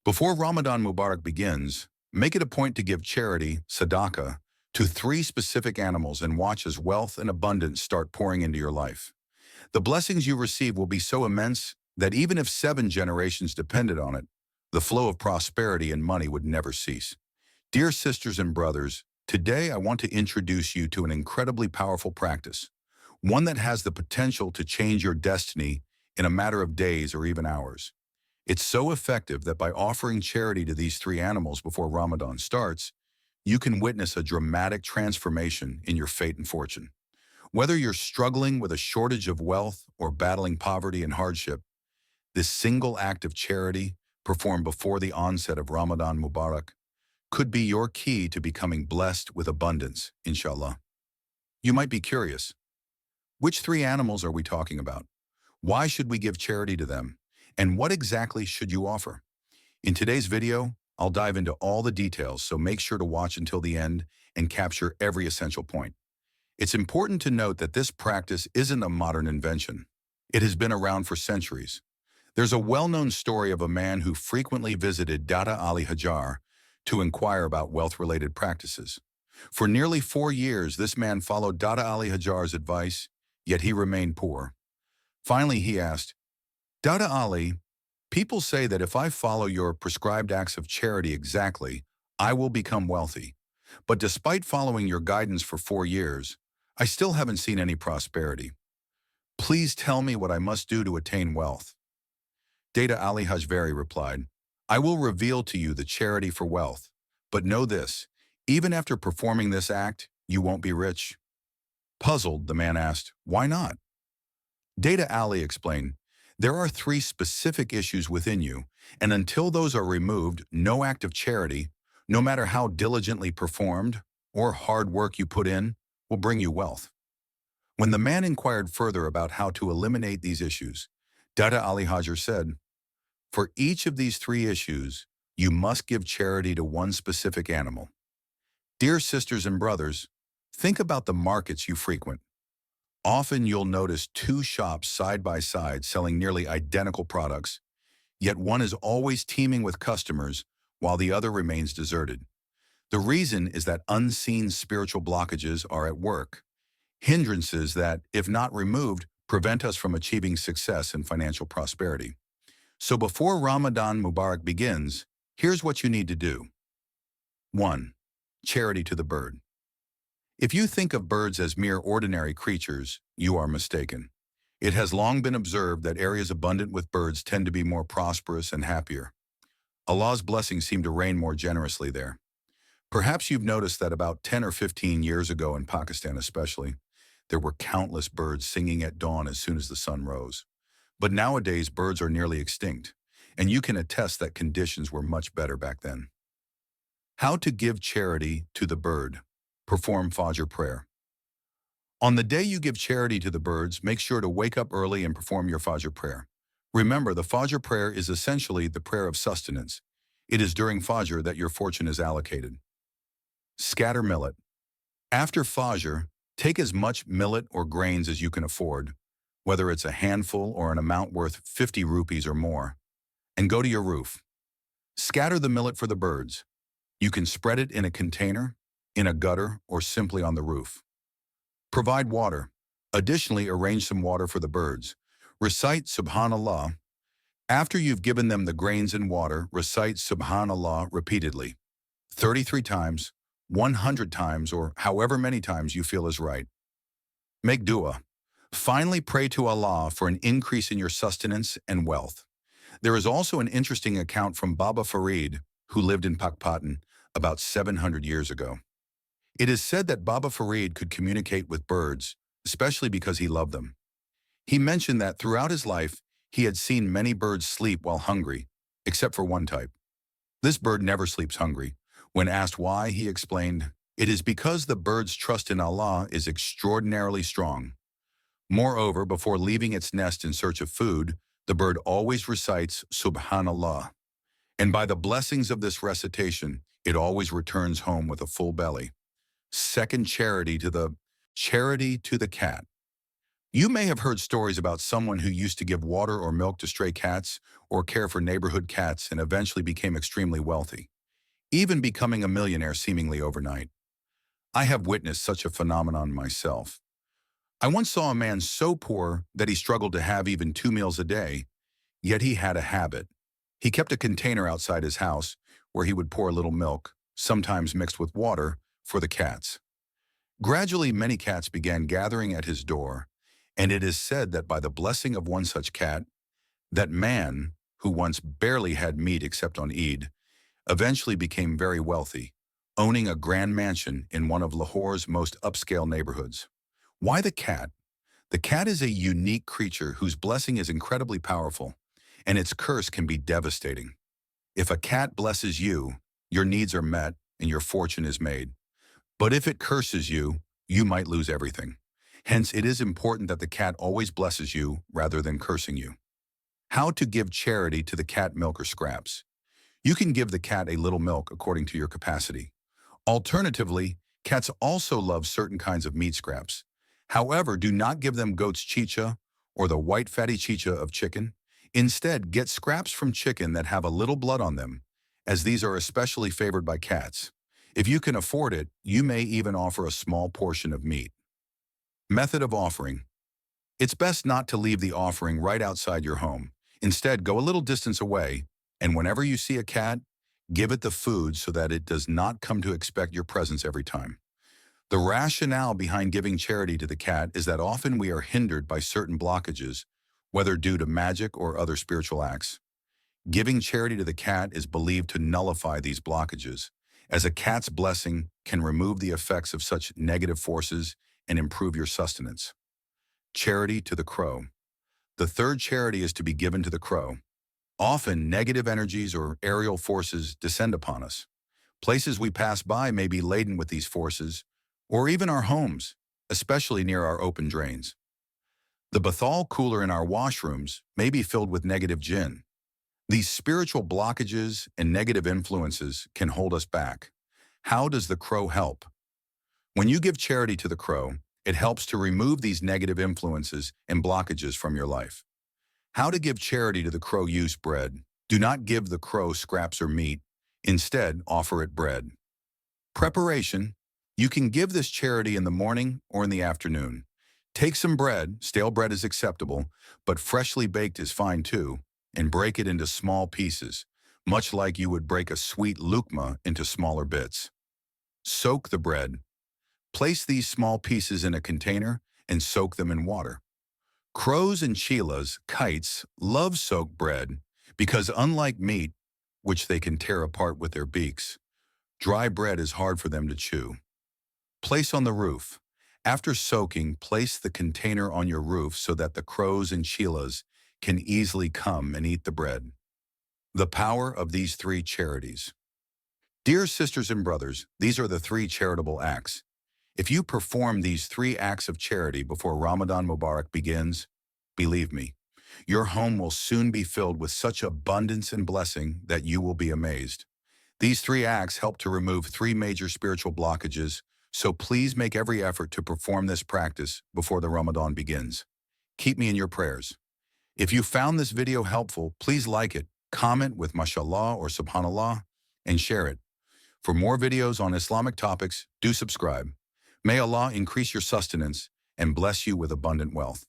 Before Ramadan-Mubarak begins, make it a point to give charity, Sadaqah, to 3 specific animals and watch as wealth and abundance start pouring into your life. The blessings you receive will be so immense that even if 7 generations depended on it, the flow of prosperity and money would never cease. Dear sisters and brothers, today I want to introduce you to an incredibly powerful practice, one that has the potential to change your destiny in a matter of days or even hours. It's so effective that by offering charity to these 3 animals before Ramadan starts, you can witness a dramatic transformation in your fate and fortune. Whether you're struggling with a shortage of wealth or battling poverty and hardship, this single act of charity, performed before the onset of Ramadan Mubarak, could be your key to becoming blessed with abundance, Insha'Allah. You might be curious, which 3 animals are we talking about? Why should we give charity to them? And what exactly should you offer? In today's video, I'll dive into all the details, so make sure to watch until the end and capture every essential point. It's important to note that this practice isn't a modern invention. It has been around for centuries. There's a well-known story of a man who frequently visited Dada Ali Hajvery to inquire about wealth-related practices. For nearly 4 years, this man followed Dada Ali Hajvery's advice, yet he remained poor. Finally, he asked, Dada Ali, people say that if I follow your prescribed acts of charity exactly, I will become wealthy. But despite following your guidance for 4 years, I still haven't seen any prosperity. Please tell me what I must do to attain wealth. Dada Ali Hajvery replied, I will reveal to you the charity for wealth, but know this, even after performing this act, you won't be rich. Puzzled, the man asked, why not? Dada Ali explained, there are 3 specific issues within you, and until those are removed, no act of charity, no matter how diligently performed or hard work you put in, will bring you wealth. When the man inquired further about how to eliminate these issues, Dada Ali Hajvery said, for each of these 3 issues, you must give charity to 1 specific animal. Dear sisters and brothers, think about the markets you frequent. Often you'll notice 2 shops side by side selling nearly identical products, yet one is always teeming with customers while the other remains deserted. The reason is that unseen spiritual blockages are at work, hindrances that, if not removed, prevent us from achieving success and financial prosperity. So before Ramadan Mubarak begins, here's what you need to do. 1. Charity to the bird. If you think of birds as mere ordinary creatures, you are mistaken. It has long been observed that areas abundant with birds tend to be more prosperous and happier. Allah's blessings seem to rain more generously there. Perhaps you've noticed that about 10 or 15 years ago in Pakistan especially, there were countless birds singing at dawn as soon as the sun rose. But nowadays, birds are nearly extinct, and you can attest that conditions were much better back then. How to give charity to the bird. Perform Fajr prayer. On the day you give charity to the birds, make sure to wake up early and perform your Fajr prayer. Remember, the Fajr prayer is essentially the prayer of sustenance. It is during Fajr that your fortune is allocated. Scatter millet. After Fajr, take as much millet or grains as you can afford, whether it's a handful or an amount worth 50 rupees or more, and go to your roof. Scatter the millet for the birds. You can spread it in a container, in a gutter, or simply on the roof. Provide water. Additionally, arrange some water for the birds. Recite Subhanallah. After you've given them the grains and water, recite Subhanallah repeatedly. 33 times, 100 times, or however many times you feel is right. Make dua. Finally, pray to Allah for an increase in your sustenance and wealth. There is also an interesting account from Baba Farid, who lived in Pakpatan about 700 years ago. It is said that Baba Farid could communicate with birds, especially because he loved them. He mentioned that throughout his life, he had seen many birds sleep while hungry, except for one type. This bird never sleeps hungry. When asked why, he explained, it is because the bird's trust in Allah is extraordinarily strong. Moreover, before leaving its nest in search of food, the bird always recites Subhanallah. And by the blessings of this recitation, it always returns home with a full belly. Second, charity to the cat. You may have heard stories about someone who used to give water or milk to stray cats or care for neighborhood cats and eventually became extremely wealthy, even becoming a millionaire seemingly overnight. I have witnessed such a phenomenon myself. I once saw a man so poor that he struggled to have even 2 meals a day, yet he had a habit. He kept a container outside his house where he would pour a little milk, sometimes mixed with water, for the cats. Gradually, many cats began gathering at his door, and it is said that by the blessing of one such cat, that man, who once barely had meat except on Eid, eventually became very wealthy, owning a grand mansion in one of Lahore's most upscale neighborhoods. Why the cat? The cat is a unique creature whose blessing is incredibly powerful, and its curse can be devastating. If a cat blesses you, your needs are met and your fortune is made. But if it curses you, you might lose everything. Hence, it is important that the cat always blesses you rather than cursing you. How to give charity to the cat milk or scraps. You can give the cat a little milk according to your capacity. Alternatively, cats also love certain kinds of meat scraps. However, do not give them goat's chicha or the white fatty chicha of chicken. Instead, get scraps from chicken that have a little blood on them, as these are especially favored by cats. If you can afford it, you may even offer a small portion of meat. Method of offering. It's best not to leave the offering right outside your home. Instead, go a little distance away, and whenever you see a cat, give it the food so that it does not come to expect your presence every time. The rationale behind giving charity to the cat is that often we are hindered by certain blockages, whether due to magic or other spiritual acts. Giving charity to the cat is believed to nullify these blockages, as a cat's blessing can remove the effects of such negative forces and improve your sustenance. Charity to the crow. The third charity is to be given to the crow. Often, negative energies or aerial forces descend upon us. Places we pass by may be laden with these forces, or even our homes, especially near our open drains. The Bathal cooler in our washrooms may be filled with negative jinn. These spiritual blockages and negative influences can hold us back. How does the crow help? When you give charity to the crow, it helps to remove these negative influences and blockages from your life. How to give charity to the crow? Use bread. Do not give the crow scraps or meat. Instead, offer it bread. Preparation. You can give this charity in the morning or in the afternoon. Take some bread, stale bread is acceptable, but freshly baked is fine too, and break it into small pieces, much like you would break a sweet lukma into smaller bits. Soak the bread. Place these small pieces in a container and soak them in water. Crows and cheetahs, kites, love soaked bread because unlike meat, which they can tear apart with their beaks, dry bread is hard for them to chew. Place on the roof. After soaking, place the container on your roof so that the crows and cheetahs can easily come and eat the bread. The power of these three charities. Dear sisters and brothers, these are the three charitable acts. If you perform these three acts of charity before Ramadan-Mubarak begins, believe me, your home will soon be filled with such abundance and blessing that you will be amazed. These three acts help to remove three major spiritual blockages, so please make every effort to perform this practice before the Ramadan begins. Keep me in your prayers. If you found this video helpful, please like it, comment with MashaAllah or Subhanallah, and share it. For more videos on Islamic topics, do subscribe. May Allah increase your sustenance and bless you with abundant wealth.